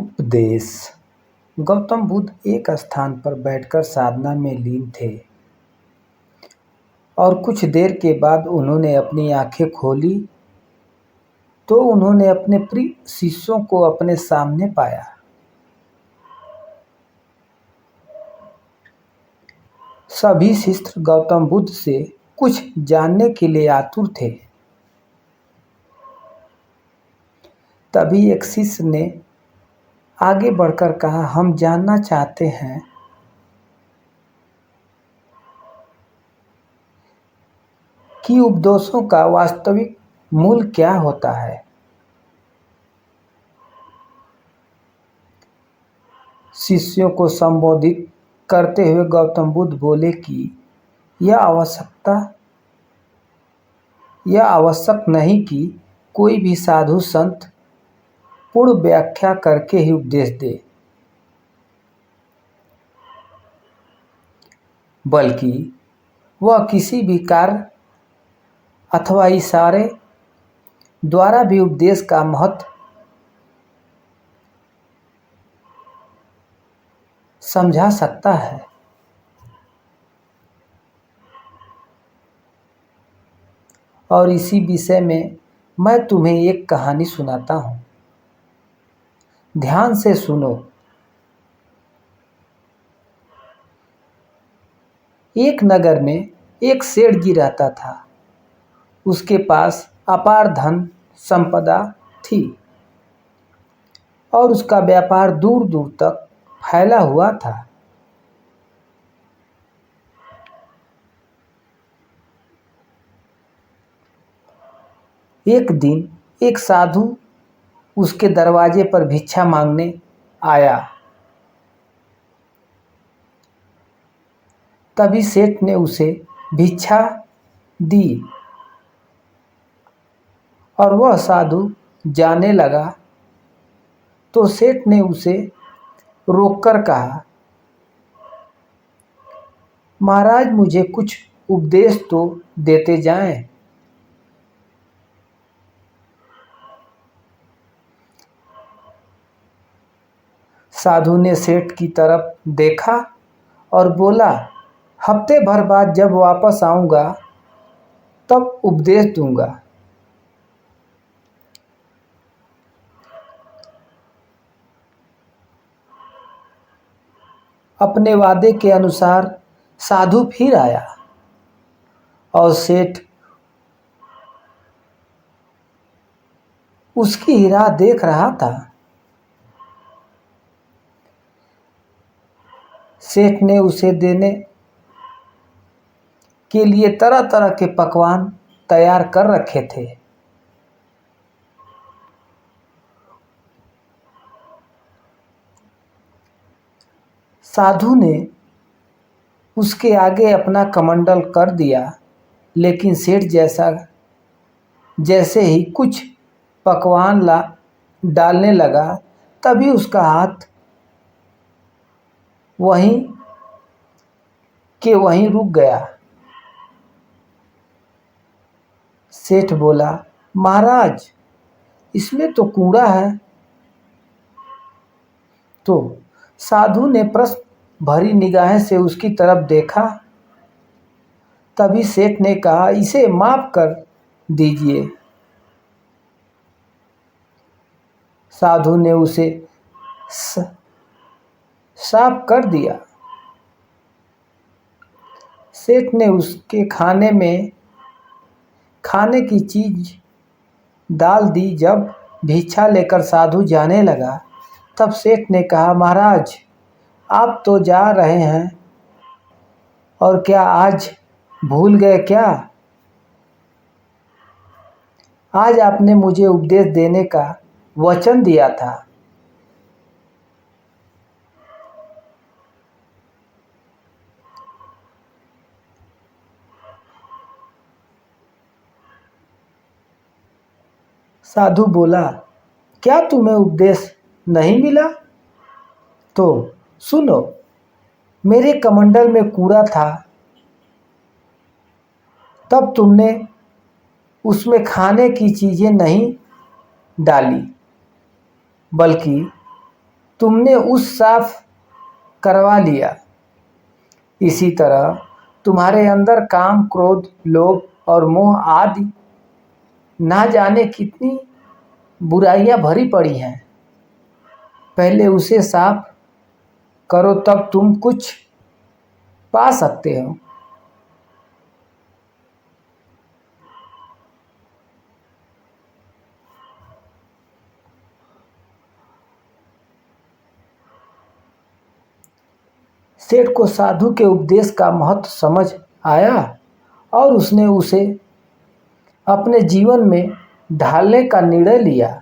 उपदेश। गौतम बुद्ध एक स्थान पर बैठकर साधना में लीन थे और कुछ देर के बाद उन्होंने अपनी आंखें खोली तो उन्होंने अपने प्रिय शिष्यों को अपने सामने पाया। सभी शिष्य गौतम बुद्ध से कुछ जानने के लिए आतुर थे। तभी एक शिष्य ने आगे बढ़कर कहा, हम जानना चाहते हैं कि उपदेशों का वास्तविक मूल क्या होता है। शिष्यों को संबोधित करते हुए गौतम बुद्ध बोले कि यह आवश्यक नहीं कि कोई भी साधु संत पूर्ण व्याख्या करके ही उपदेश दे, बल्कि वह किसी भी कार्य अथवा इशारे द्वारा भी उपदेश का महत्व समझा सकता है। और इसी विषय में मैं तुम्हें एक कहानी सुनाता हूँ, ध्यान से सुनो। एक नगर में एक सेठ जी रहता था। उसके पास अपार धन संपदा थी और उसका व्यापार दूर दूर तक फैला हुआ था। एक दिन एक साधु उसके दरवाजे पर भिक्षा मांगने आया। तभी सेठ ने उसे भिक्षा दी और वह साधु जाने लगा तो सेठ ने उसे रोककर कहा, महाराज मुझे कुछ उपदेश तो देते जाएं। साधु ने सेठ की तरफ देखा और बोला, हफ्ते भर बाद जब वापस आऊंगा तब उपदेश दूंगा। अपने वादे के अनुसार साधु फिर आया और सेठ उसकी ही राह देख रहा था। सेठ ने उसे देने के लिए तरह तरह के पकवान तैयार कर रखे थे। साधु ने उसके आगे अपना कमंडल कर दिया, लेकिन सेठ जैसे ही कुछ पकवान डालने लगा तभी उसका हाथ वहीं के वहीं रुक गया। सेठ बोला, महाराज इसमें तो कूड़ा है। तो साधु ने प्रश्न भरी निगाहें से उसकी तरफ देखा। तभी सेठ ने कहा, इसे माफ कर दीजिए। साधु ने उसे साफ कर दिया। सेठ ने उसके खाने में खाने की चीज डाल दी। जब भिक्षा लेकर साधु जाने लगा तब सेठ ने कहा, महाराज आप तो जा रहे हैं और क्या आज भूल गए क्या? आज आपने मुझे उपदेश देने का वचन दिया था। साधु बोला, क्या तुम्हें उपदेश नहीं मिला? तो सुनो, मेरे कमंडल में कूड़ा था, तब तुमने उसमें खाने की चीजें नहीं डाली, बल्कि तुमने उस साफ करवा लिया। इसी तरह तुम्हारे अंदर काम, क्रोध, लोभ और मोह आदि ना जाने कितनी बुराइयां भरी पड़ी हैं। पहले उसे साफ करो, तब तुम कुछ पा सकते हो। सेठ को साधु के उपदेश का महत्व समझ आया और उसने उसे अपने जीवन में ढालने का निर्णय लिया।